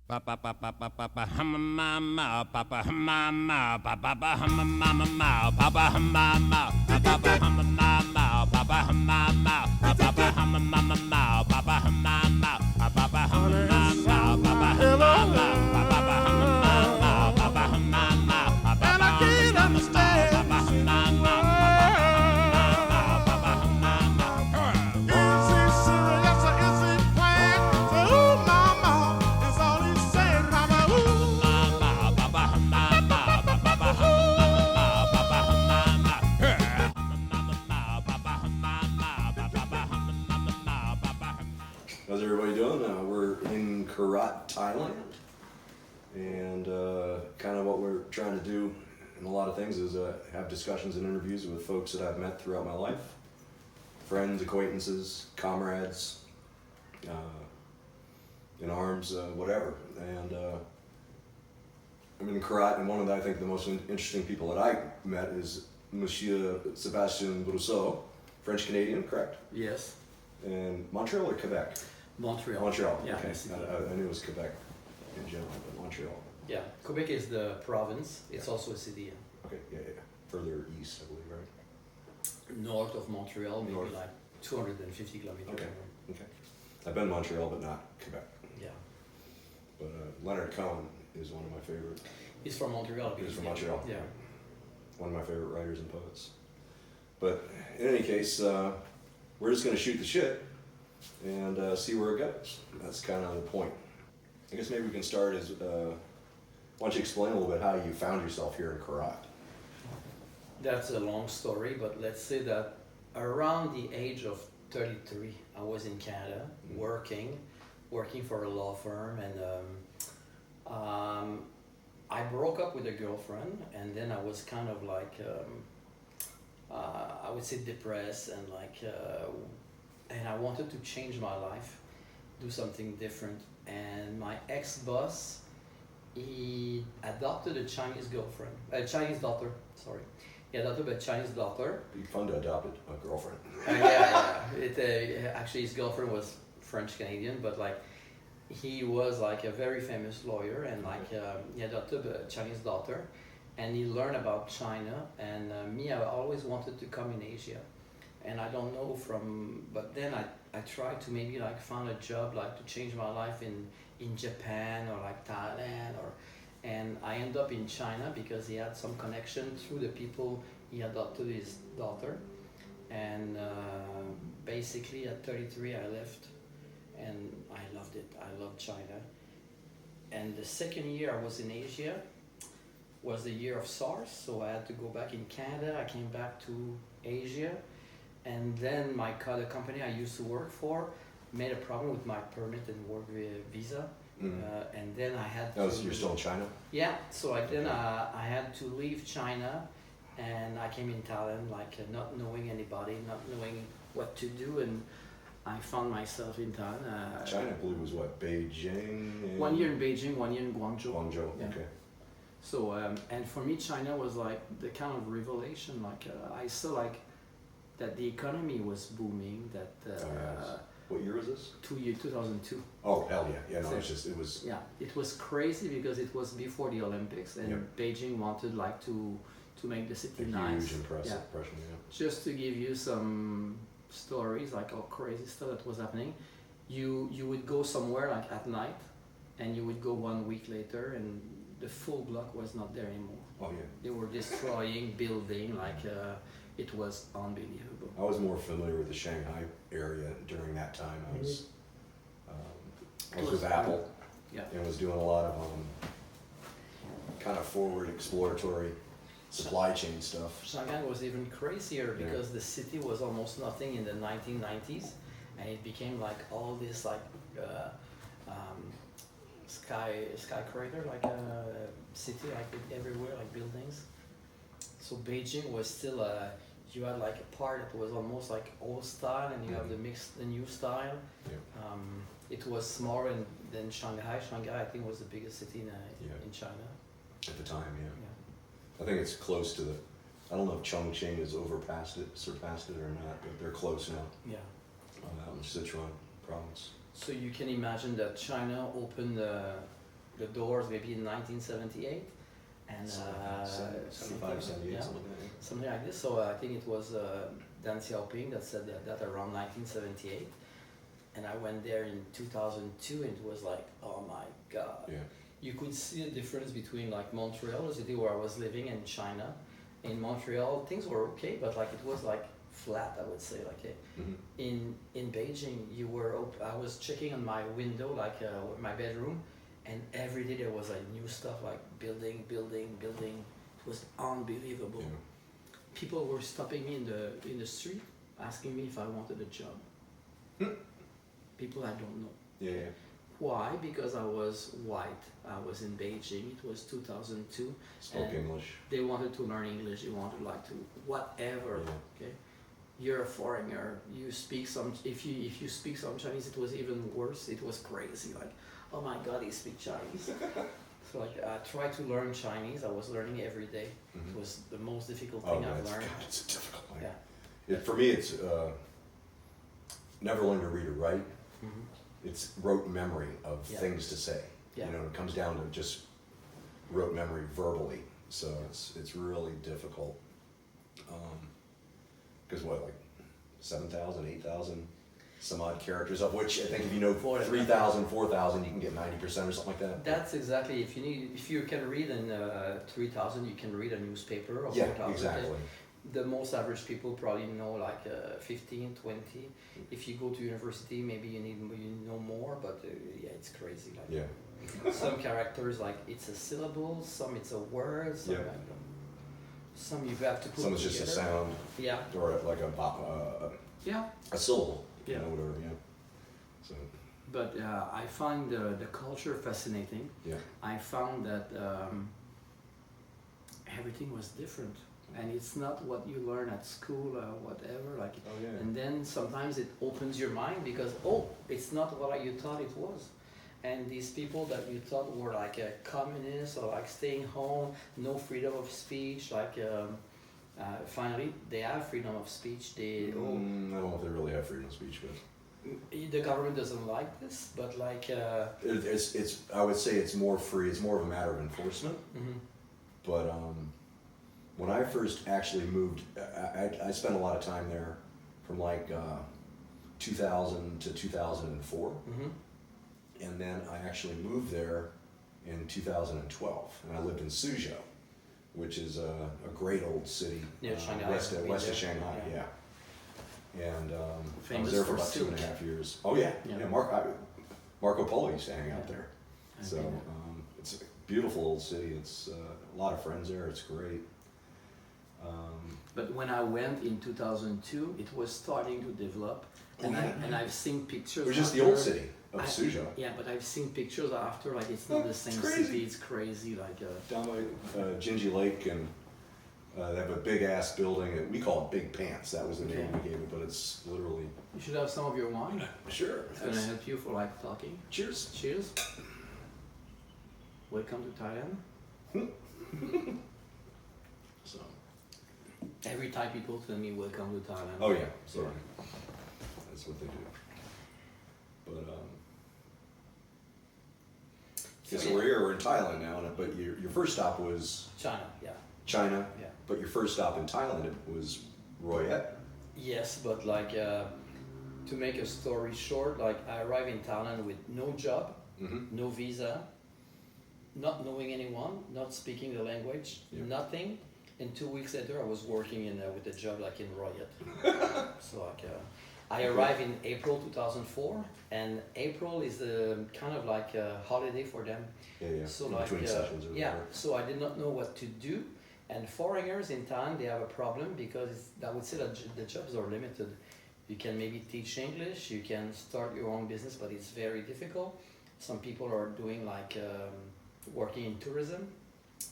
Papa papa papa papa hum mama papa hum mama papa hum mama papa hum mama papa hum mama papa hum mama papa hum mama papa hum mama papa hum mama papa hum mama papa hum mama papa hum mama papa hum mama papa hum mama papa hum mama. Is he serious or is he playing? Say, ooh, mama, is all he's saying, mama, ooh. How's everybody doing? We're in Korat, Thailand, and kind of what we're trying to do in a lot of things is have discussions and interviews with folks that I've met throughout my life, friends, acquaintances, comrades, in arms, whatever. And I'm in Korat, and one of the, I think the most interesting people that I met is Monsieur Sebastien Brousseau, French Canadian, correct? Yes, And Montreal or Quebec? Montreal. Montreal, Yeah, okay. city. I knew it was Quebec in general, but Montreal. Yeah, Quebec is the province. It's also a city. Okay, yeah. Further east, I believe, right? North of Montreal, maybe North. like 250 kilometers. Okay. Okay. I've been to Montreal, but not Quebec. Yeah. But Leonard Cohen is one of my favorite. He's from Montreal. He's from yeah. Montreal. Yeah. One of my favorite writers and poets. But in any case, we're just going to shoot the shit and see where it goes. That's kind of the point. I guess maybe we can start as, why don't you explain a little bit how you found yourself here in Korat? That's a long story, but let's say that around the age of 33, I was in Canada working for a law firm, and I broke up with a girlfriend, and then I was kind of like, I would say depressed, and and I wanted to change my life, do something different. And my ex-boss, he adopted a Chinese daughter, sorry. He adopted a Chinese daughter. It'd be fun to adopt a girlfriend. Actually, his girlfriend was French Canadian, but he was like a very famous lawyer, and he adopted a Chinese daughter, and he learned about China. And me, I always wanted to come in Asia, and I don't know but then I tried to maybe find a job to change my life in Japan or Thailand, and I ended up in China because he had some connection through the people he adopted his daughter. And basically at 33 I left, and I loved it. I loved China. And the second year I was in Asia was the year of SARS, so I had to go back in Canada. I came back to Asia, and then the company I used to work for made a problem with my permit and work visa. And then I had to... You're still in China? Yeah, so I had to leave China, and I came in Thailand, not knowing anybody, not knowing what to do, and I found myself in Thailand. China, I believe, was what, Beijing? 1 year in Beijing, 1 year in Guangzhou. Guangzhou, Yeah. okay. So, and for me, China was the kind of revelation. I saw that the economy was booming. That Yes. What year was this? 2002. Oh, hell yeah. Yeah, no, it was... Yeah, it was crazy because it was before the Olympics, and Yep. Beijing wanted to make the city a nice. huge impression, yeah. Just to give you some stories, all crazy stuff that was happening. You would go somewhere at night, and you would go 1 week later, and the full block was not there anymore. Oh, yeah. They were destroying building, it was unbelievable. I was more familiar with the Shanghai area during that time. I was with Apple, Yeah. and was doing a lot of kind of forward exploratory supply chain stuff. Shanghai was even crazier Yeah. because the city was almost nothing in the 1990s, and it became all this skyscraper, city everywhere, buildings. So Beijing was still you had a part that was almost old style, and you have the new style. Yeah. It was smaller than Shanghai. Shanghai, I think, was the biggest city in China. At the time, yeah. Yeah. I think it's close to I don't know if Chongqing has surpassed it or not, but they're close now. Yeah. Sichuan province. So you can imagine that China opened the Doors maybe in 1978, and 75, 78, yeah, something like that. something like this. So I think it was Deng Xiaoping that said that around 1978, and I went there in 2002, and it was like, oh my God. Yeah. You could see a difference between like Montreal, the city where I was living, and China. In Montreal, things were okay, but like it was like flat, I would say. Like in Beijing, I was checking on my window, like my bedroom, and every day there was like new stuff, like building. It was unbelievable. Yeah. People were stopping me in the street, asking me if I wanted a job. People I don't know. Yeah. Why? Because I was white. I was in Beijing. It was 2002. Spoke and English. They wanted to learn English. They wanted like to whatever. Yeah. Okay, you're a foreigner. You speak some. If you speak some Chinese, it was even worse. It was crazy. Like, oh my God, he speaks Chinese. So like I tried to learn Chinese. I was learning every day. It was the most difficult thing I've learned. God, it's a difficult thing. Yeah. For me, it's never learn to read or write. It's rote memory of things to say. Yeah. You know, it comes down to just rote memory verbally. So it's really difficult. Because like 7,000, 8,000 some odd characters, of which I think if you know 3,000, 4,000, you can get 90% or something like that. That's exactly, if you can read in 3,000, you can read a newspaper or 4,000. Exactly. The most average people probably know like 15, 20. If you go to university, maybe you know more, but yeah, it's crazy. Like, Yeah. some characters, like it's a syllable, some it's a word, some, Yeah. like, some you have to put Some is together. just a sound Yeah. or like Yeah. a syllable. Yeah. You know, whatever. Yeah. So. But I find the culture fascinating. Yeah. I found that everything was different. And it's not what you learn at school or whatever. Like, Oh, yeah. and then sometimes it opens your mind because it's not what you thought it was. And these people that you thought were like a communist or like staying home, no freedom of speech, like finally they have freedom of speech. I don't know if they really have freedom of speech, but the government doesn't like this, but like it's. I would say it's more free. It's more of a matter of enforcement. But when I first actually moved, I spent a lot of time there from like 2000 to 2004. And then I actually moved there in 2012. And I lived in Suzhou, which is a great old city. Near Shanghai. West of Shanghai, yeah. And I was Famous there for for about silk. 2.5 years. Oh yeah, Yeah. yeah. Marco Polo used to hang out there. I've So been there. it's a beautiful old city. It's a lot of friends there. It's great. But when I went in 2002, it was starting to develop, and I've seen pictures. It was just the after. old city of Suzhou. Yeah, but I've seen pictures after. Like it's not the It's same crazy. city. It's crazy. Like Down by Gingy Lake, and they have a big ass building. We call it Big Pants. That was the name we gave it, but it's literally. you should have some of your wine. Sure. It's gonna help you for like talking. Cheers. Cheers. Welcome to Thailand. So every Thai people tell me welcome to Thailand. Oh yeah. Sorry. That's what they do. But so we're here. We're in Thailand now, but your first stop was China. Yeah. China. Yeah. But your first stop in Thailand was Royette. Yes, but like to make a story short, like I arrived in Thailand with no job, no visa, not knowing anyone, not speaking the language, nothing. And 2 weeks later, I was working with a job like in Royette. So like I arrived in April 2004, and April is kind of like a holiday for them. Yeah. So In like between sessions or yeah, whatever. so I did not know what to do. And foreigners in Thailand, they have a problem because I would say that the jobs are limited. You can maybe teach English, you can start your own business, but it's very difficult. Some people are doing like working in tourism.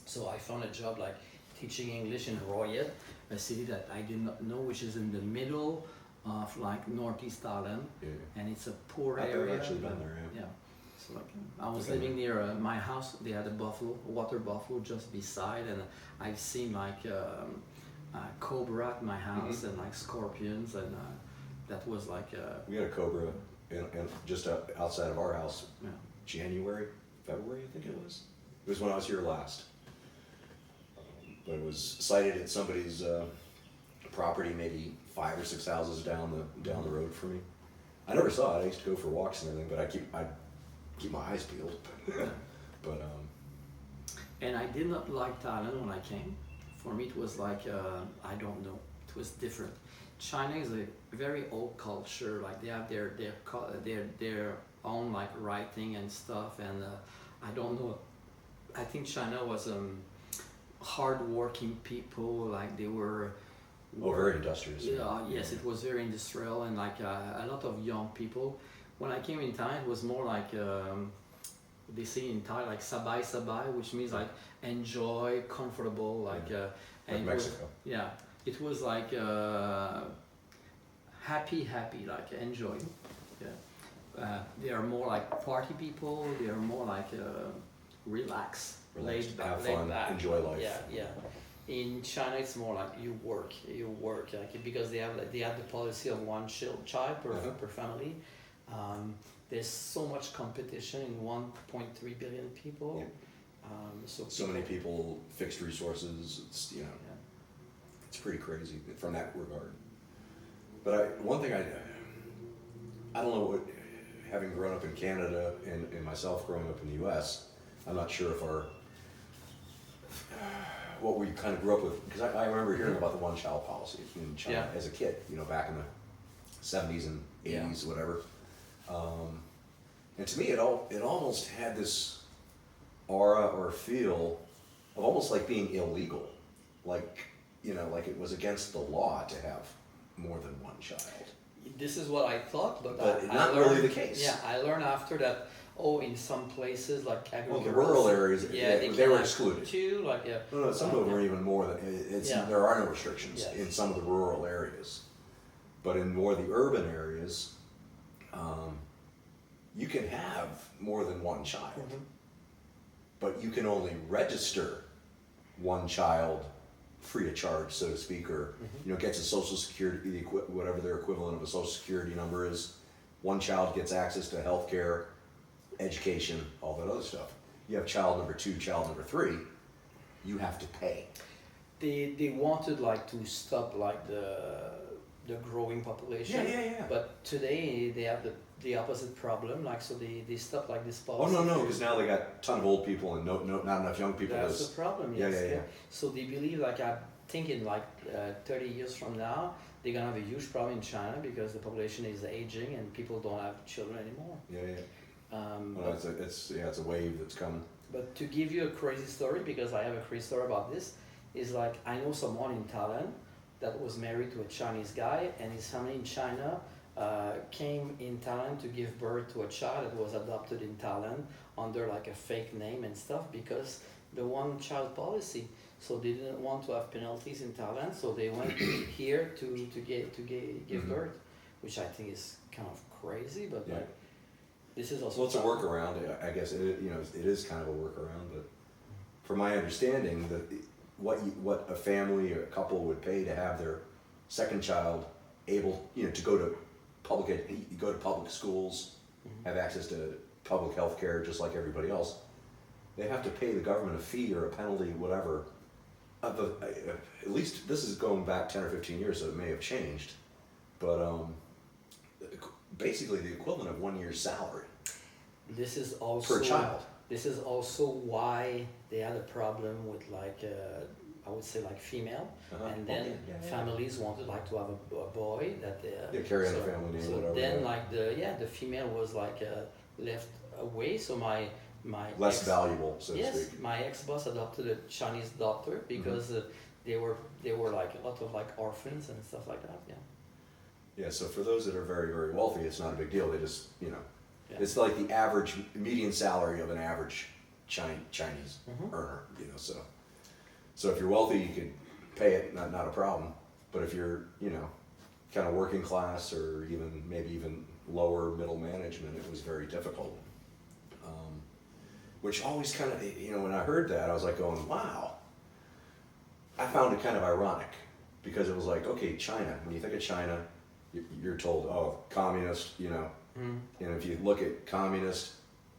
So I found a job like teaching English in Royette, a city that I did not know, which is in the middle of like northeast Thailand, and it's a poor area. I've actually been there. Yeah. Yeah. So like, I was living near my house. They had a water buffalo just beside, and I've seen like cobra at my house and like scorpions, and that was like We had a cobra in just outside of our house. yeah. January February, I think it was. It was when I was here last. But it was sighted at somebody's property, maybe 5 or 6 houses down the road from me. I never saw it. I used to go for walks and everything, but I keep my eyes peeled. But And I did not like Thailand when I came. For me, it was like I don't know. It was different. China is a very old culture. Like they have their own like writing and stuff. And I don't know. I think China was hard-working people. Like they were. very industrious. Yeah. Yes, it was very industrial and like a lot of young people. When I came in Thailand, it was more like. They say in Thai like sabai sabai, which means like enjoy, comfortable, like Like Mexico. It was like happy, like enjoy. Yeah, they are more like party people. They are more like relax, Have fun, back. enjoy life. Yeah. In China, it's more like you work, like, because they have the policy of one child per family. There's so much competition in 1.3 billion people. Yeah. So many people, fixed resources. It's it's pretty crazy from that regard. But one thing I don't know what, having grown up in Canada and myself growing up in the U.S., I'm not sure if what we kind of grew up with, because I remember hearing about the one-child policy in China as a kid, back in the 70s and 80s, whatever. And to me, it almost had this aura or feel of almost like being illegal, like it was against the law to have more than one child. This is what I thought, but not really the case. Yeah, I learned after that. in some places like the rural areas, they were excluded. Too, like No, some of them are even more than there are no restrictions in some of the rural areas, but in more the urban areas. You can have more than one child, but you can only register one child free of charge, so to speak, or gets a Social Security, whatever their equivalent of a Social Security number is. One child gets access to health care, education, all that other stuff. You have child number 2, child number 3, you have to pay. They wanted like to stop like the growing population. Yeah. But today they have the opposite problem. Like so they stop like this policy. Oh no, because now they got a ton of old people and not enough young people. That's the problem. Yes. Yeah. So they believe like I'm thinking like 30 years from now they're gonna have a huge problem in China because the population is aging and people don't have children anymore. Well, it's a wave that's coming. But to give you a crazy story, because I have a crazy story about this, is like I know someone in Thailand that was married to a Chinese guy, and his family in China came in Thailand to give birth to a child that was adopted in Thailand under like a fake name and stuff because the one-child policy. So they didn't want to have penalties in Thailand, so they went here to give birth, which I think is kind of crazy, but like. This is also. Well, it's a workaround. I guess it is kind of a workaround. But from my understanding, that what a family or a couple would pay to have their second child able, to go to public schools, have access to public health care just like everybody else. They have to pay the government a fee or a penalty, whatever. At least this is going back 10 or 15 years, so it may have changed, but. Basically the equivalent of 1 year's salary. This is also per child. This is also why they had a problem with like I would say like female, and then families wanted like to have a boy that carry on the family name. So whatever. Then like the female was like left away. So my less valuable, so to speak. My ex-boss adopted a Chinese daughter because they were like a lot of like orphans and stuff like that. Yeah, so for those that are very, very wealthy, it's not a big deal. They just, it's like the average median salary of an average Chinese earner, So if you're wealthy, you could pay it, not a problem. But if you're, kind of working class or maybe even lower middle management, it was very difficult. Which always kind of, when I heard that, I was like going, wow. I found it kind of ironic because it was like, okay, China, when you think of China, you're told, oh, communist, And if you look at communist,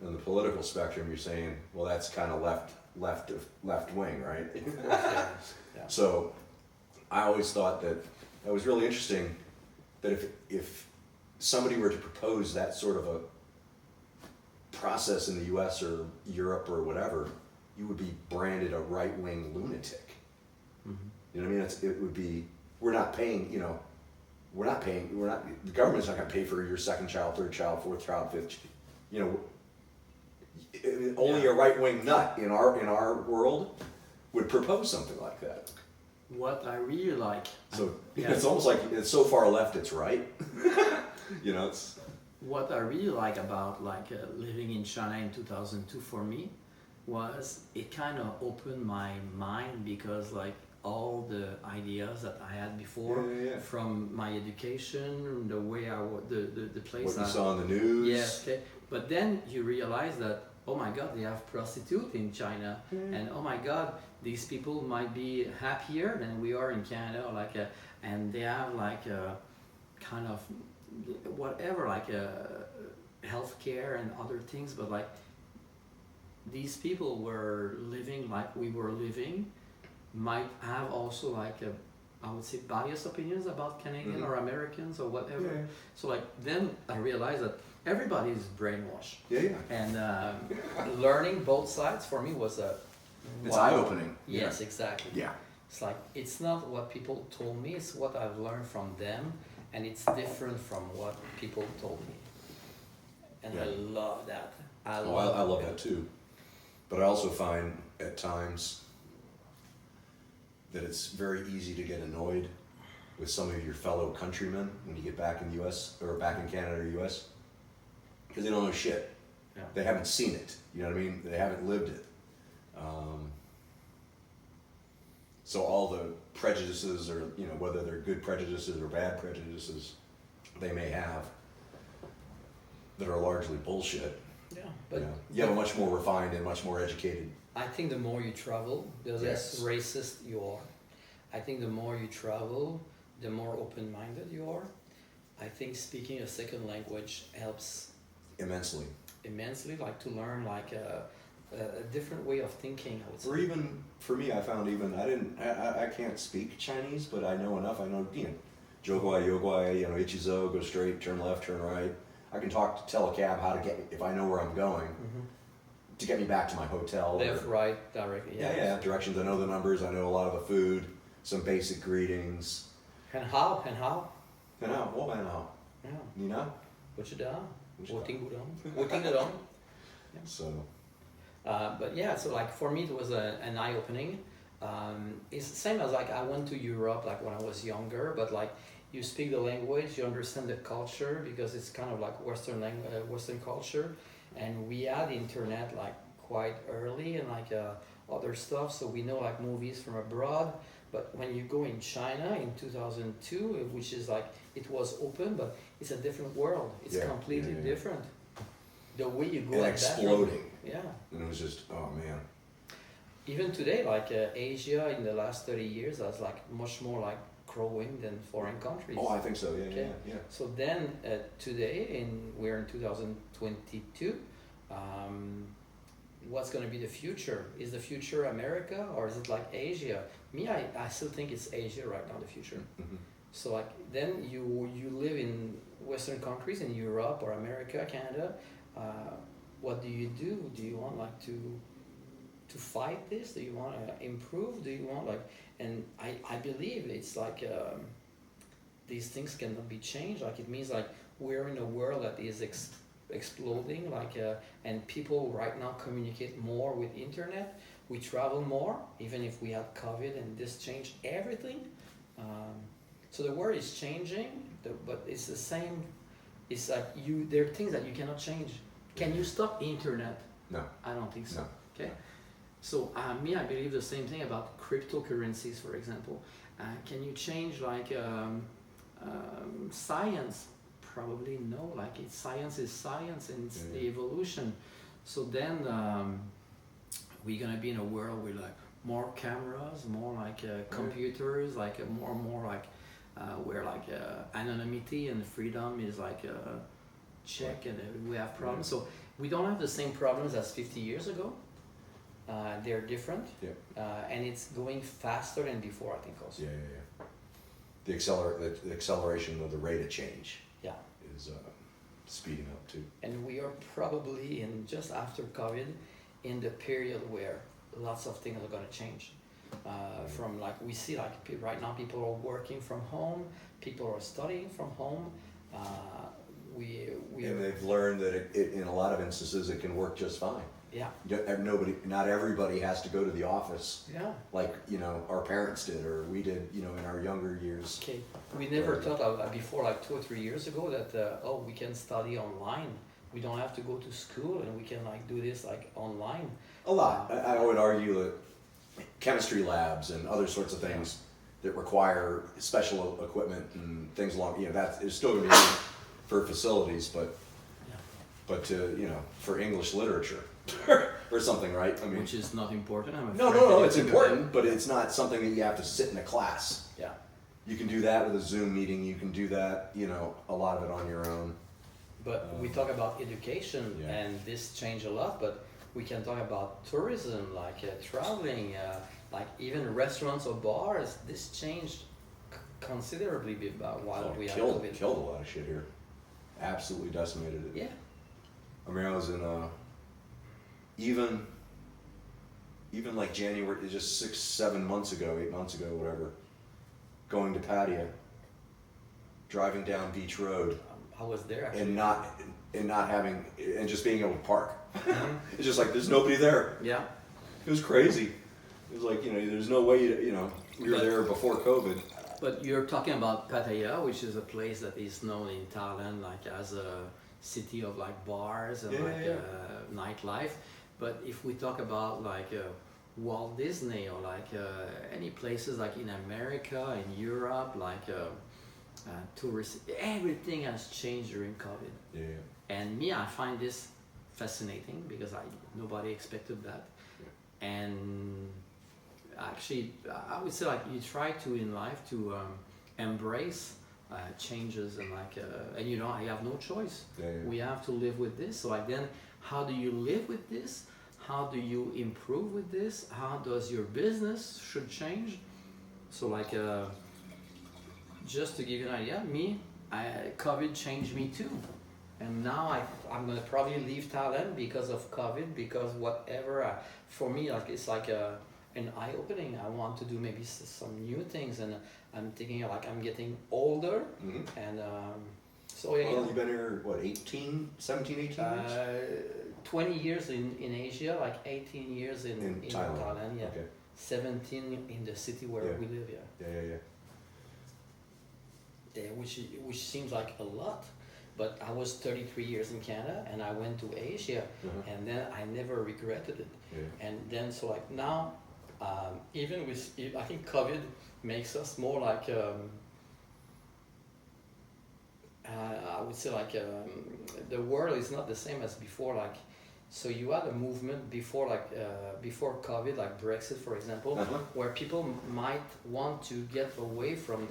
on the political spectrum, you're saying, well, that's kind of left wing, right? Yeah. So I always thought that was really interesting, that if somebody were to propose that sort of a process in the U.S. or Europe or whatever, you would be branded a right-wing lunatic. Mm-hmm. You know what I mean? It would be, we're not paying, the government's not going to pay for your second child, third child, fourth child, fifth, only a right-wing nut in our world would propose something like that. What I really like. So it's almost like it's so far left it's right. It's. What I really like about living in China in 2002 for me was it kind of opened my mind, because all the ideas that I had before from my education, the way the place What you saw on the news. Yes, okay. But then you realize that, oh my God, they have prostitutes in China, and oh my God, these people might be happier than we are in Canada, and they have kind of whatever, healthcare and other things, but these people were living like we were living, might have also I would say biased opinions about Canadian or Americans or whatever. Yeah. So then I realized that everybody is brainwashed. Yeah. And learning both sides for me was It's wow. eye-opening. Yes, exactly. Yeah. It's it's not what people told me, it's what I've learned from them, and it's different from what people told me. And I love that. I love that too. But I also find at times that it's very easy to get annoyed with some of your fellow countrymen when you get back in the U.S. or back in Canada or U.S. because they don't know shit. Yeah. They haven't seen it. You know what I mean? They haven't lived it. So all the prejudices, or whether they're good prejudices or bad prejudices they may have, that are largely bullshit. Yeah, but you have a much more refined and much more educated. I think the more you travel, the less racist you are. I think the more you travel, the more open-minded you are. I think speaking a second language helps Immensely. To learn a different way of thinking, I would say. Or even for me, I found I can't speak Chinese, but I know enough. I know Joguai, Yoguai, Ichizo, go straight, turn left, turn right. I can tell a cab how to get, if I know where I'm going, to get me back to my hotel. Left, right, directly. Yeah, directions. I know the numbers. I know a lot of the food. Some basic greetings. And how? And how? What and how? Yeah. You know? What you done? What What done? So. But yeah, so for me it was an eye-opening. It's the same as I went to Europe when I was younger, but you speak the language, you understand the culture, because it's kind of Western culture, and we had internet quite early and other stuff, so we know movies from abroad. But when you go in China in 2002, which is it was open, but it's a different world. It's completely different. The way you go and exploding. Yeah. And it was just, oh man. Even today, Asia in the last 30 years has much more growing than foreign countries. Oh, I think so. Yeah. So then today, we're in 2022. What's going to be the future? Is the future America, or is it Asia? Me, I still think it's Asia right now, the future. Mm-hmm. So then you live in Western countries, in Europe or America, Canada. What do you do? Do you want to fight this? Do you want to improve? Do you want and I believe it's these things cannot be changed. It means we're in a world that is exploding, and people right now communicate more with internet. We travel more, even if we had COVID and this changed everything. So the world is changing, but it's the same. It's there are things that you cannot change. Can you stop internet? No. I don't think so. No. Okay. So I believe the same thing about cryptocurrencies, for example. Can you change science? Probably no. Science is science, and it's the evolution. So then we're gonna be in a world with more cameras, more computers, more where anonymity and freedom is check, and we have problems. So We don't have the same problems as 50 years ago. They're different, and it's going faster than before, I think also. Yeah. The acceleration of the rate of change is speeding up too. And we are probably in just after COVID in the period where lots of things are going to change. From like we see like right now people are working from home, people are studying from home. And they've learned that it in a lot of instances it can work just fine. Yeah. Not everybody has to go to the office. Yeah. Like our parents did or we did in our younger years. Okay. We never thought of before like 2 or 3 years ago that we can study online. We don't have to go to school and we can like do this like online. A lot. I would argue that chemistry labs and other sorts of things that require special equipment and things along that is still going to be used for facilities, but for English literature or something, right? I mean, which is not important. No, it's important, but it's not something that you have to sit in a class. Yeah. You can do that with a Zoom meeting. You can do that, a lot of it on your own. But we talk about education, and this changed a lot. But we can talk about tourism, like traveling, like even restaurants or bars. This changed considerably while we had COVID. Killed a lot of shit here. Absolutely decimated it. Yeah. I mean, I was in even like January, just 6-7 months ago, 8 months ago, whatever, going to Pattaya, driving down Beach Road. I was there actually. And not having, and just being able to park. It's just like, there's nobody there. Yeah. It was crazy. It was like, there's no way we were there before COVID. But you're talking about Pattaya, which is a place that is known in Thailand like as a city of like bars and nightlife. But if we talk about like Walt Disney or like any places like in America, in Europe, like tourists, everything has changed during COVID. Yeah. And me, I find this fascinating because nobody expected that. Yeah. And actually, I would say like you try to in life to embrace changes and like and you have no choice. We have to live with this. So like then, how do you live with this? How do you improve with this? How does your business should change? So like just to give you an idea, COVID changed me too. And now I'm gonna probably leave Thailand because of COVID, because whatever, for me, like it's like an eye-opening. I want to do maybe some new things, and I'm thinking like I'm getting older, and so yeah. Well, you've been here, what, 17, 18 years? 20 years in Asia, like 18 years in Thailand, yeah. Okay. 17 in the city where we live, yeah, which seems like a lot. But I was 33 years in Canada, and I went to Asia, and then I never regretted it. Yeah. And then, so like now, even with, I think COVID makes us more like, I would say like, the world is not the same as before. Like, so you had a movement before, like, before COVID, like Brexit, for example, where people might want to get away from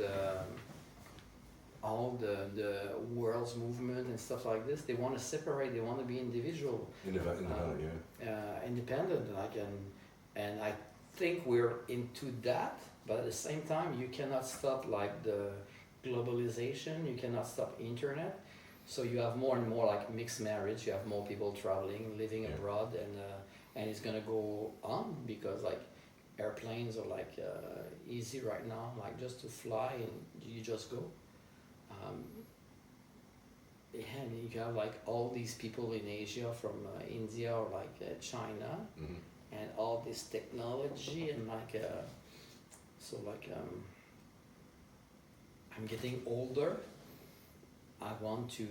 all the world's movement and stuff like this. They want to separate. They want to be individual, independent. Like and I think we're into that. But at the same time, you cannot stop like the globalization. You cannot stop internet. So you have more and more like mixed marriage. You have more people traveling, living abroad, and it's gonna go on because like airplanes are like easy right now. Like just to fly and you just go. And you have like all these people in Asia from India or like China, and all this technology and like so like I'm getting older. I want to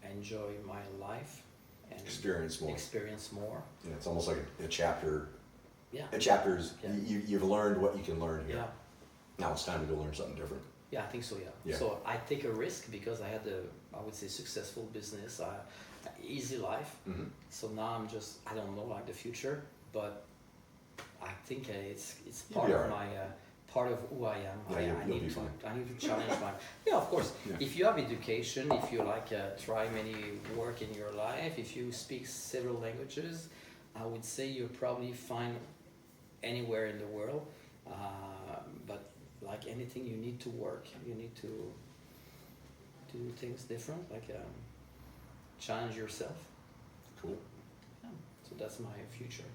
enjoy my life and experience more. Yeah, it's almost like a chapter. Yeah. A chapter is you've learned what you can learn here. Yeah. Now it's time to go learn something different. Yeah, I think so. Yeah. So I take a risk because I had I would say successful business, easy life. So now I don't know like the future, but I think it's part of part of who I am. Yeah, I you'll need be to fine. I need to challenge my yeah, of course. Yeah. If you have education, if you like try many work in your life, if you speak several languages, I would say you're probably fine anywhere in the world. But like anything, you need to work. You need to do things different, like challenge yourself. Cool. Yeah. So that's my future.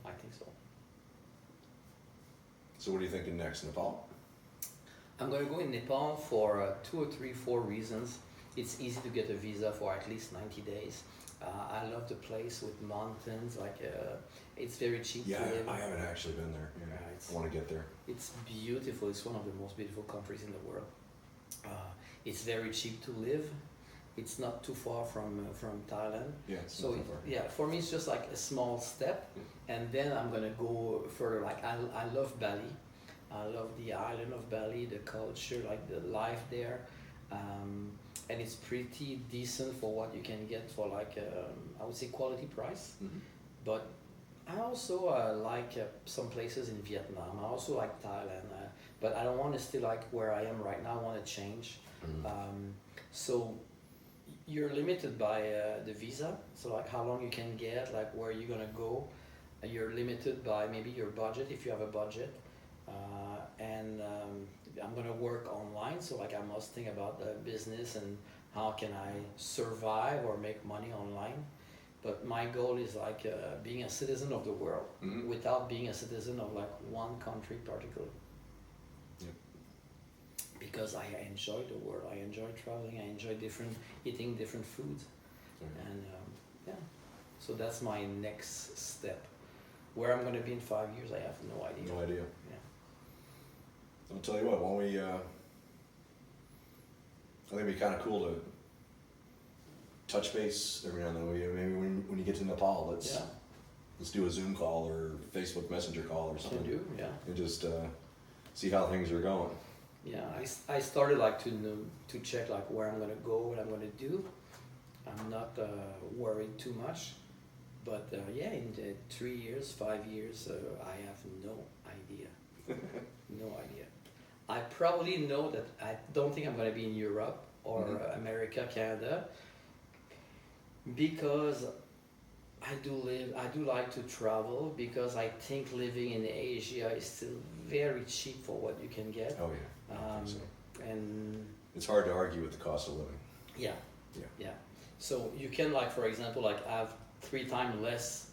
I think so. So what are you thinking next, Nepal? I'm gonna go in Nepal for 2 or 3, 4 reasons. It's easy to get a visa for at least 90 days. I love the place with mountains, like it's very cheap Yeah, to live. I haven't actually been there. Yeah, Yeah, I want to get there. It's beautiful. It's one of the most beautiful countries in the world. It's very cheap to live. It's not too far from Thailand. Yeah, it's So not that far. yeah, for me it's just like a small step, and then I'm gonna go further. Like I love Bali. I love the island of Bali, the culture, like the life there, and it's pretty decent for what you can get for like I would say quality price. Mhm. But I also like some places in Vietnam. I also like Thailand, but I don't want to stay like where I am right now. I want to change. So you're limited by the visa. So like how long you can get, like where you're gonna go. You're limited by maybe your budget if you have a budget. And I'm gonna work online, so like I must think about the business and how can I survive or make money online. But my goal is like being a citizen of the world without being a citizen of like one country particularly. Yep. Because I enjoy the world, I enjoy traveling, I enjoy eating different foods, Okay. and yeah. So that's my next step. Where I'm gonna be in 5 years, I have no idea. No idea. Yeah. I'll tell you what, why don't we, I think it'd be kind of cool to touch base every now and then. Maybe when you get to Nepal, let's do a Zoom call or Facebook Messenger call or Can something. do, yeah. And just see how things are going. Yeah, I started like to check like where I'm gonna go, what I'm gonna do. I'm not worried too much, but yeah, in 3 years, 5 years, I have no idea. No idea. I probably know that I don't think I'm gonna be in Europe or America, Canada, because I do like to travel, because I think living in Asia is still very cheap for what you can get. Oh yeah. I think so. And It's hard to argue with the cost of living. yeah. Yeah. Yeah. So you can like, for example, like have 3 times less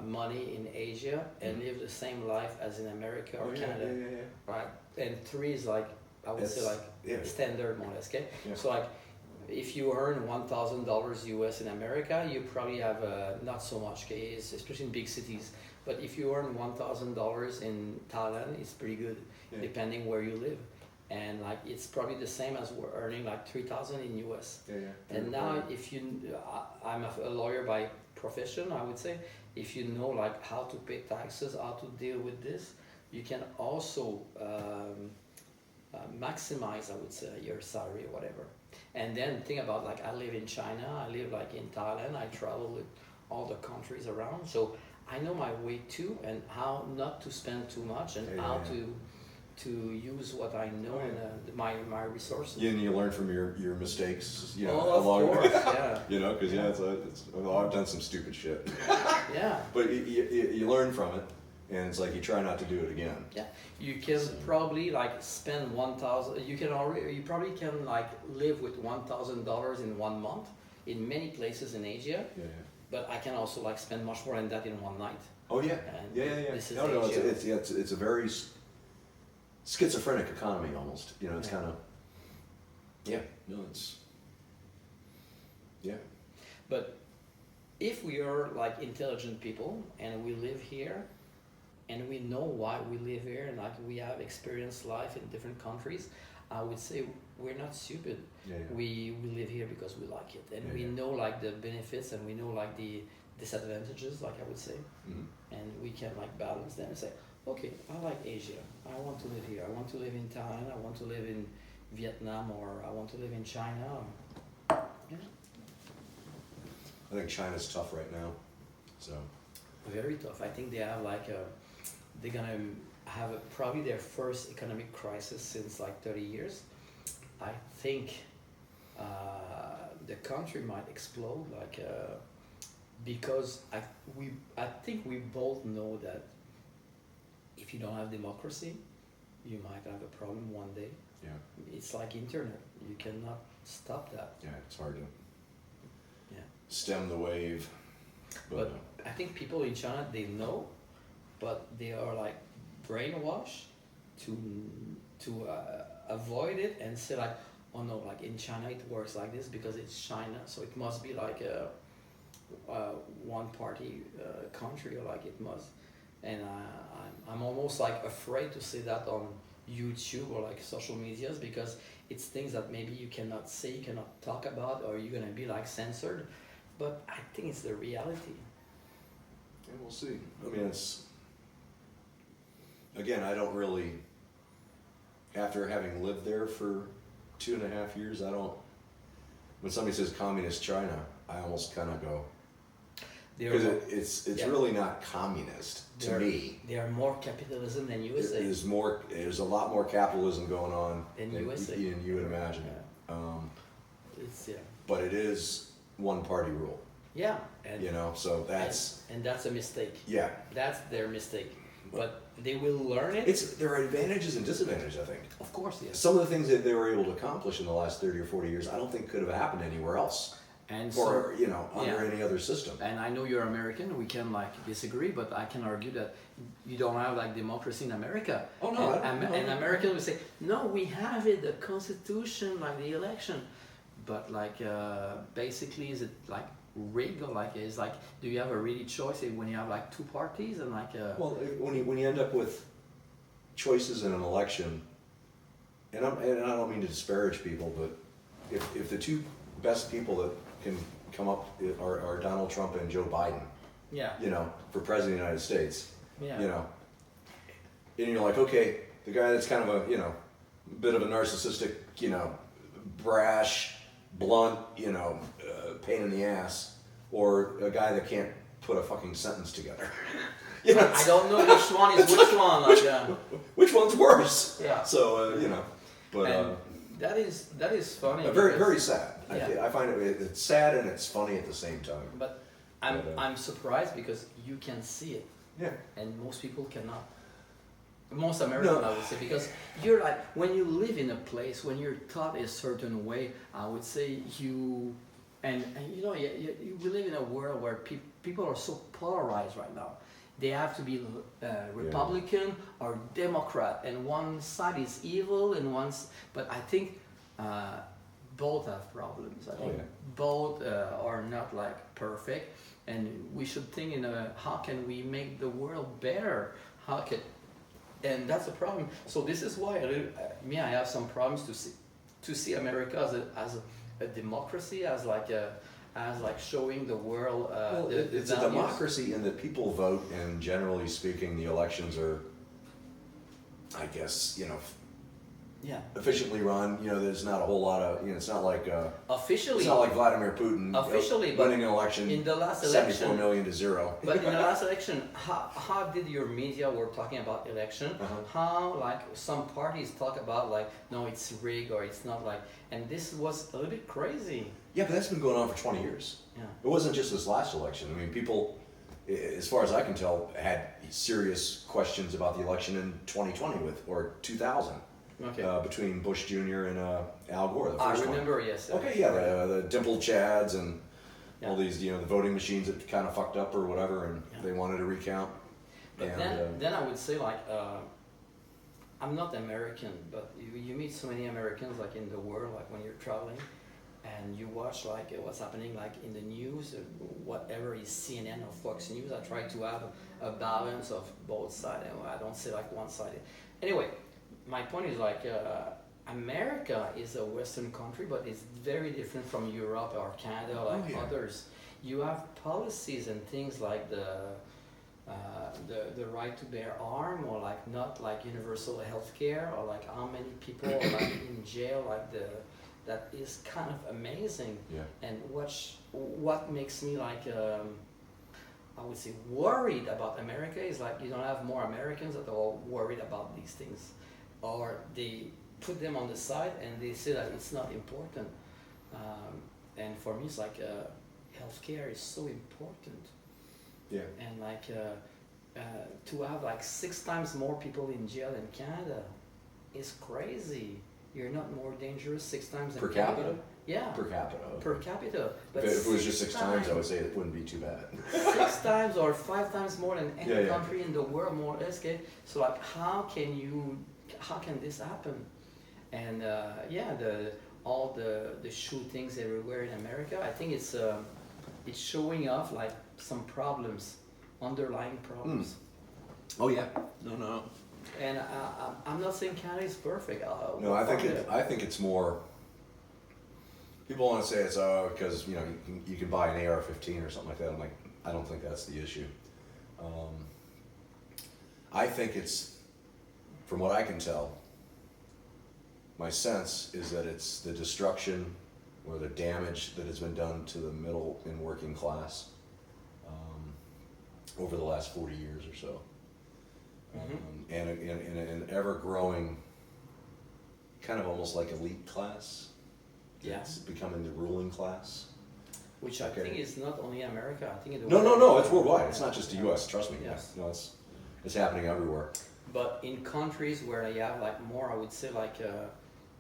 money in Asia and live the same life as in America or Canada, right? And 3 is like, I would say like standard more or less, okay? Yeah. So like, if you earn $1,000 US in America, you probably have not so much, okay? Especially in big cities. But if you earn $1,000 in Thailand, it's pretty good, depending where you live. And like it's probably the same as we're earning like 3,000 in US. And now, if you, I'm a lawyer by profession, I would say, if you know like how to pay taxes, how to deal with this, you can also maximize, I would say, your salary or whatever. And then think about like I live in China, I live like in Thailand, I travel with all the countries around, so I know my way too, and how not to spend too much, and how to use what I know and my resources. Yeah, and you learn from your mistakes, you know, Oh, of along course, yeah. you know, because well, I've done some stupid shit. Yeah. But you learn from it, and it's like you try not to do it again. Yeah, you can probably like spend 1,000. You probably can like live with $1,000 in 1 month in many places in Asia. Yeah. But I can also like spend much more than that in 1 night. Oh yeah. And Yeah. this is No, Asia. it's a very schizophrenic economy almost. You know, it's kind of. Yeah. No, it's. Yeah. But if we are like intelligent people and we live here, and we know why we live here, and like we have experienced life in different countries, I would say we're not stupid. Yeah. We live here because we like it, and we know like the benefits, and we know like the disadvantages, like I would say, and we can like balance them and say, okay, I like Asia, I want to live here, I want to live in Thailand, I want to live in Vietnam, or I want to live in China. Yeah. I think China's tough right now, so. Very tough. I think they have like they're gonna have probably their first economic crisis since like 30 years. I think the country might explode, like because I think we both know that if you don't have democracy, you might have a problem one day. Yeah. It's like internet; you cannot stop that. Yeah, it's hard to Yeah. stem the wave. But I think people in China, they know, but they are like brainwashed to avoid it and say like, oh no, like in China it works like this because it's China, so it must be like a one party country, or like it must. And I'm almost like afraid to say that on YouTube or like social medias, because it's things that maybe you cannot say, you cannot talk about, or you're gonna be like censored. But I think it's the reality. And we'll see. I mean, it's, again, I don't really, after having lived there for 2.5 years, I don't, when somebody says communist China, I almost kind of go, because it's yeah. really not communist to me. They are more capitalism than USA. There's a lot more capitalism going on In than USA. you would imagine. Yeah. Um, Yeah. but it is one party rule, Yeah, and you know, so that's, and that's a mistake. yeah. That's their mistake. But they will learn it. There are advantages and disadvantages, I think. Of course, yes. Some of the things that they were able to accomplish in the last 30 or 40 years, I don't think could have happened anywhere else. And Or, so, you know, under yeah. any other system. And I know you're American. We can like disagree, but I can argue that you don't have like democracy in America. Oh, no, I don't- And Americans will say, no, we have it, the Constitution, like the election. But like basically, is it like rigged, or like is like, do you have a really choice when you have like two parties and like? Well, when you end up with choices in an election, and I don't mean to disparage people, but if the two best people that can come up are Donald Trump and Joe Biden, Yeah. you know, for president of the United States, Yeah. you know, and you're like, okay, the guy that's kind of a, you know, bit of a narcissistic, you know, brash, blunt, you know, pain in the ass, or a guy that can't put a fucking sentence together. You know, I don't know which one is which one. Like, which one's worse? Yeah. So you know, but and that is funny. very because- very sad. Yeah. I find it's sad and it's funny at the same time. But But, I'm surprised because you can see it, Yeah. and most people cannot. Most Americans, No. I would say, because you're like, when you live in a place, when you're taught a certain way, I would say and you know, we live in a world where people are so polarized right now. They have to be Republican or Democrat, and one side is evil, and but I think both have problems. I think both are not like perfect, and we should think in how can we make the world better? And that's a problem. So this is why I have some problems to see America as a democracy, as like showing the world. Well, it's a democracy in that people vote, and generally speaking, the elections are, I guess, you know, efficiently run. You know, there's not a whole lot of, you know, it's not like officially. It's not like Vladimir Putin Officially, winning an election in the last 74 election, million to 0. But in the last election, how did your media were talking about election? How like some parties talk about like, no, it's rigged, or it's not like, and this was a little bit crazy. Yeah, but that's been going on for 20 years. Yeah. It wasn't just this last election. I mean, people, as far as I can tell, had serious questions about the election in 2020 or 2000. Okay. Between Bush Jr. and Al Gore, the I first remember, one. yes. Okay, yeah, the dimple chads and Yeah. all these, you know, the voting machines that kind of fucked up or whatever, and they wanted to recount. But then I would say like, I'm not American, but you meet so many Americans like in the world, like when you're traveling, and you watch like what's happening like in the news, or whatever is CNN or Fox News. I try to have a balance of both sides, and I don't say like one sided. Anyway, my point is like America is a Western country, but it's very different from Europe or Canada or like others. You have policies and things like the right to bear arm, or like not like universal health care, or like how many people are like in jail, like that is kind of amazing. Yeah. And what makes me like I would say worried about America is like you don't have more Americans that are all worried about these things, or they put them on the side and they say that it's not important. And for me, it's like healthcare is so important. Yeah. And like to have like 6 times more people in jail in Canada is crazy. You're not more dangerous 6 times in Per Canada. capita? Yeah. Per capita. Per capita. But If it was just 6 times, I would say it wouldn't be too bad. 6 times or 5 times more than any Yeah. country in the world, more or less. Okay? So like, how can this happen? And all the shootings everywhere in America, I think it's showing off like some problems, underlying problems. Oh yeah. No. And I'm not saying Canada is perfect. No, I think it's more. People want to say it's because you can buy an AR-15 or something like that. I'm like, I don't think that's the issue. I think it's, from what I can tell, my sense is that it's the destruction or the damage that has been done to the middle and working class over the last 40 years or so. And an ever-growing, kind of almost like elite class. Yeah. It's becoming the ruling class. Which I think is not only America. I think No, it's worldwide. It's not just the U.S. Trust me. Yes. No, it's happening everywhere. But in countries where you have like more, I would say like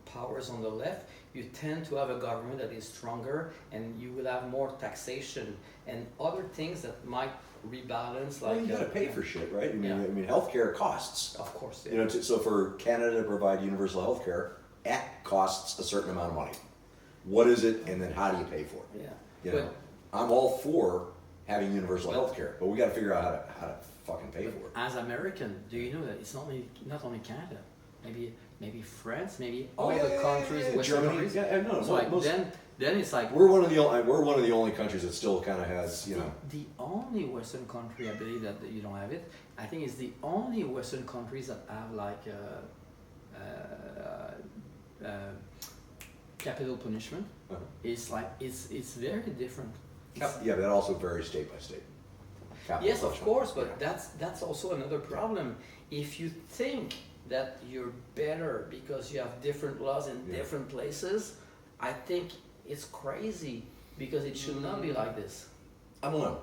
powers on the left, you tend to have a government that is stronger, and you will have more taxation and other things that might rebalance. Like You got to pay for shit, right? I mean, Yeah. healthcare costs. Of course. Yeah. So for Canada to provide universal healthcare, it costs a certain amount of money. What is it, and then how do you pay for it? Yeah. I'm all for having universal healthcare, but we got to figure out how to fucking pay for it. As American, do you know that it's not only Canada? Maybe France, maybe Oh, all yeah, the yeah, countries, yeah, Western Germany. countries. Yeah, no. So like then it's like We're one of the only countries that still kind of has the only Western country I believe that you don't have it. I think it's the only Western countries that have like capital punishment. Uh-huh. It's like it's very different. Yeah, that also varies state by state. Capital Yes, of punishment. course, but Yeah. that's also another problem. If you think that you're better because you have different laws in Yeah. different places, I think it's crazy because it should not be like this. I don't know.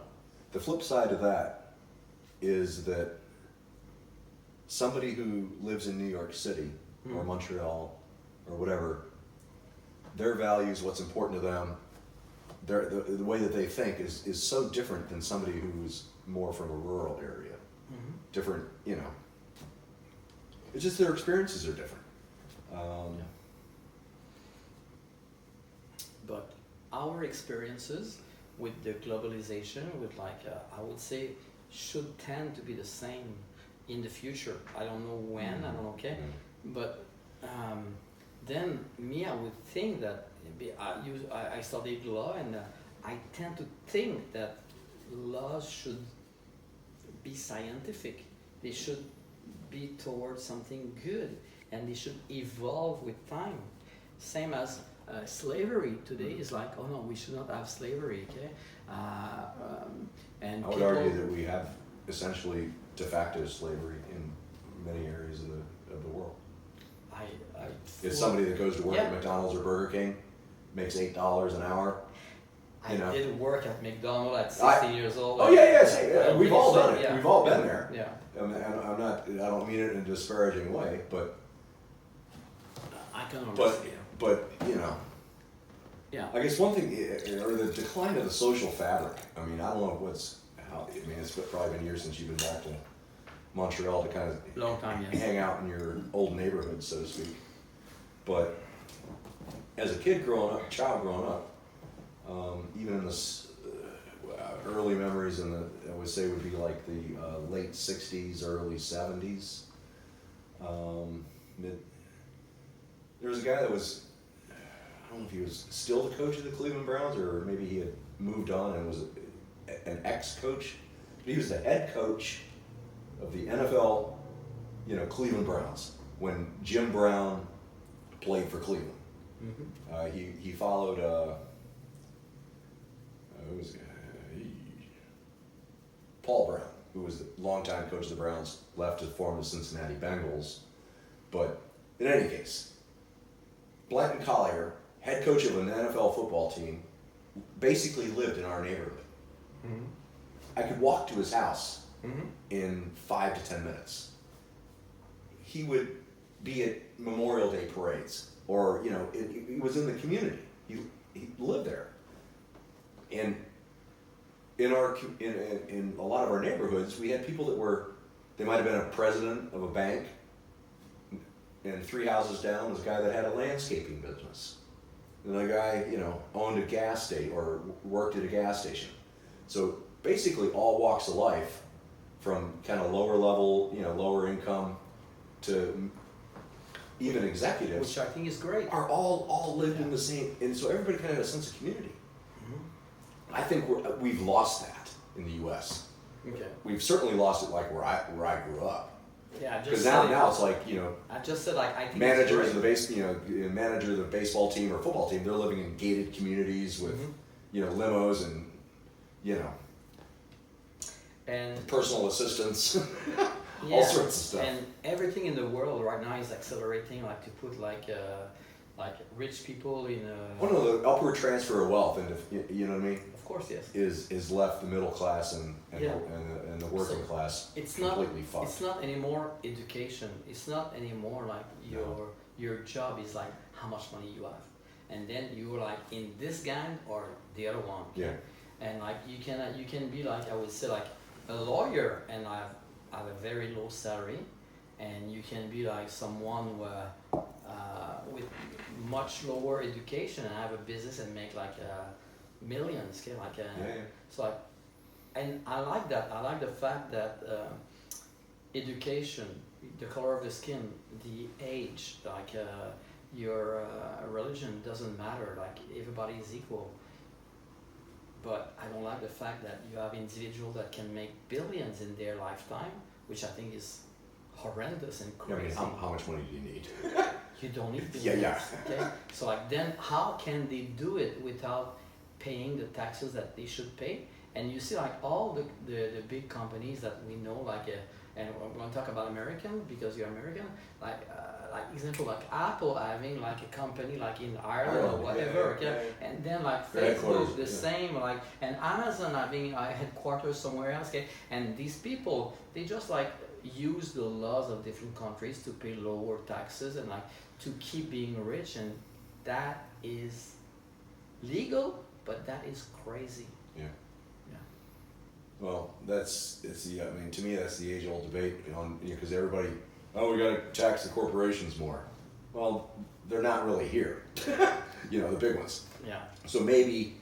The flip side of that is that somebody who lives in New York City or Montreal or whatever, their values, what's important to them, the way that they think is so different than somebody who's more from a rural area. Different, It's just their experiences are different. But our experiences with the globalization, with like I would say, should tend to be the same in the future. I don't know when. I don't know. Okay, but then me, I would think that I studied law, and I tend to think that laws should be scientific. They should be towards something good, and they should evolve with time. Same as slavery today is like, oh no, we should not have slavery, okay? And I would argue that we have essentially de facto slavery in many areas of the world. It's somebody that goes to work at McDonald's or Burger King, makes $8 an hour. I did work at McDonald's at 16 years old. Oh yeah. We've all done it. Yeah. We've all been there. Yeah. I don't mean it in a disparaging way, but I can understand. but Yeah. I guess one thing, or the decline of the social fabric. I mean, I don't know it's probably been years since you've been back to Montreal to kind of Long time, yes. hang out in your old neighborhood, so to speak. But as a child growing up, even in the early memories I would say would be like the late 60s, early 70s. There was a guy that was, I don't know if he was still the coach of the Cleveland Browns or maybe he had moved on and was an ex-coach. He was the head coach of the NFL, Cleveland Browns when Jim Brown played for Cleveland. He followed. Paul Brown, who was the longtime coach of the Browns, left to form the Cincinnati Bengals. But in any case, Blanton Collier, head coach of an NFL football team, basically lived in our neighborhood. Mm-hmm. I could walk to his house Mm-hmm. in 5 to 10 minutes. He would be at Memorial Day parades, or he was in the community. He lived there, and in a lot of our neighborhoods, we had people they might have been a president of a bank, and 3 houses down was a guy that had a landscaping business, and the guy owned a gas station or worked at a gas station. So basically, all walks of life, from kind of lower level, lower income, to even executives, Which I think is great. are all lived in the same, and so everybody kind of had a sense of community. Mm-hmm. I think we've lost that in the U.S. Okay. We've certainly lost it, like where I grew up. Yeah, I Because just now it's like I just said like I think managers of it's the manager of the baseball team or football team, they're living in gated communities with limos and and personal assistants. yeah, all sorts of stuff. And everything in the world right now is accelerating, like to put like rich people in a. Oh no, the upward transfer of wealth, and you know what I mean, Of course, yes. is left the middle class and Yeah. the working So, class It's not. completely fucked. It's not anymore education. It's not anymore like your job is like how much money you have, and then you're like in this gang or the other one. Yeah. And like you can be like I would say like a lawyer and have a very low salary, and you can be like someone with much lower education and have a business and make like millions. Okay, like Yeah. so like, and I like that. I like the fact that education, the color of the skin, the age, like your religion doesn't matter. Like everybody is equal. But I don't like the fact that you have individuals that can make billions in their lifetime, which I think is horrendous and I crazy. mean, how much money do you need? You don't need Yeah, billions. yeah. Okay. So like then how can they do it without paying the taxes that they should pay? And you see like all the big companies that we know, like and we're going to talk about American because you're American, like example like Apple having like a company like in Ireland or whatever, okay, and then like Facebook the same, like, and Amazon having a headquarters somewhere else, okay, and these people they just like use the laws of different countries to pay lower taxes and like to keep being rich, and that is legal, but that is crazy. Yeah. Yeah. Well, I mean, to me, that's the age-old debate on because everybody, we got to tax the corporations more. Well, they're not really here, the big ones. Yeah. So maybe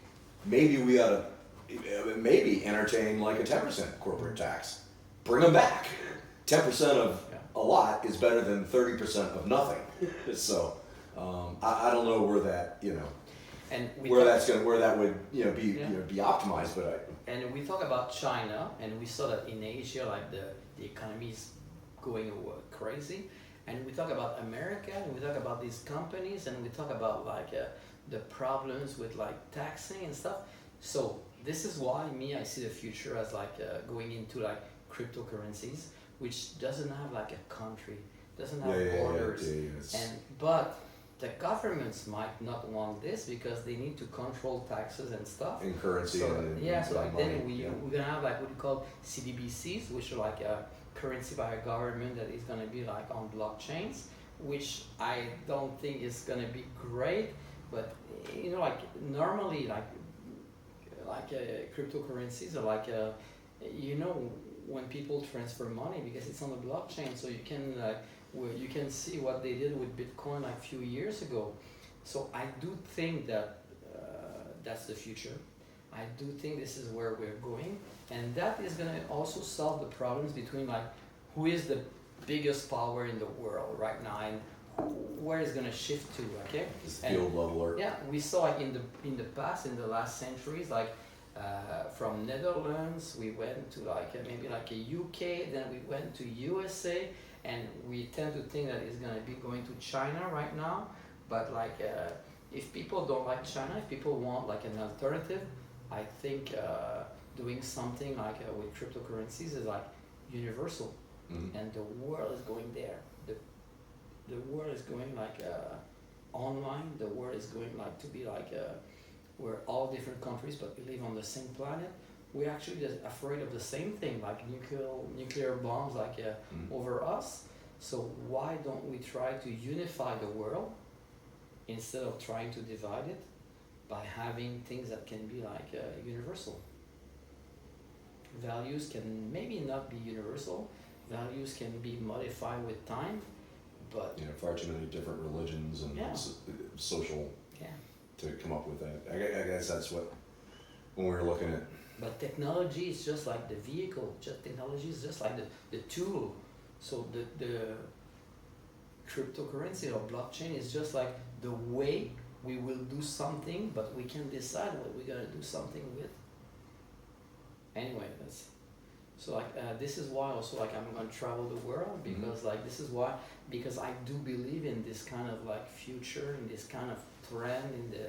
we ought to entertain like a 10% corporate tax. Bring them back. 10% of a lot is better than 30% of nothing. So I don't know where that And where that would be optimized, but and we talk about China, and we saw that in Asia, like the economy is going crazy, and we talk about America, and we talk about these companies, and we talk about like the problems with like taxing and stuff. So this is why I see the future as like going into like cryptocurrencies, which doesn't have like a country, doesn't have borders, but the governments might not want this because they need to control taxes and stuff. In currency. So, and so like money. then we're gonna have like what we call CDBCs, which are like a currency by a government that is gonna be like on blockchains, which I don't think is gonna be great, but like normally like cryptocurrencies are like when people transfer money because it's on the blockchain, so you can see what they did with Bitcoin like a few years ago. So I do think that that's the future. I do think this is where we're going, and that is going to also solve the problems between like who is the biggest power in the world right now and where it's going to shift to. Okay, field leveler. Yeah, we saw like in the past, in the last centuries, like from Netherlands we went to like maybe like a UK, then we went to USA. And we tend to think that it's going to be going to China right now, but like if people don't like China, if people want like an alternative, I think doing something like with cryptocurrencies is like universal, and the world is going there. The world is going like online. The world is going like to be like we're all different countries, but we live on the same planet. We're actually just afraid of the same thing, like nuclear bombs, like over us. So why don't we try to unify the world instead of trying to divide it by having things that can be like universal? Values can maybe not be universal. Values can be modified with time, but You know, far too many different religions and Yeah. social yeah. to come up with that. I guess that's what, when we were looking at, But technology is just like the vehicle. Technology is just like the tool. So the cryptocurrency or blockchain is just like the way we will do something, but we can decide what we're gonna do something with. Anyway, that's so like this is why also like I'm gonna travel the world because like this is why because I do believe in this kind of like future, in this kind of trend, in the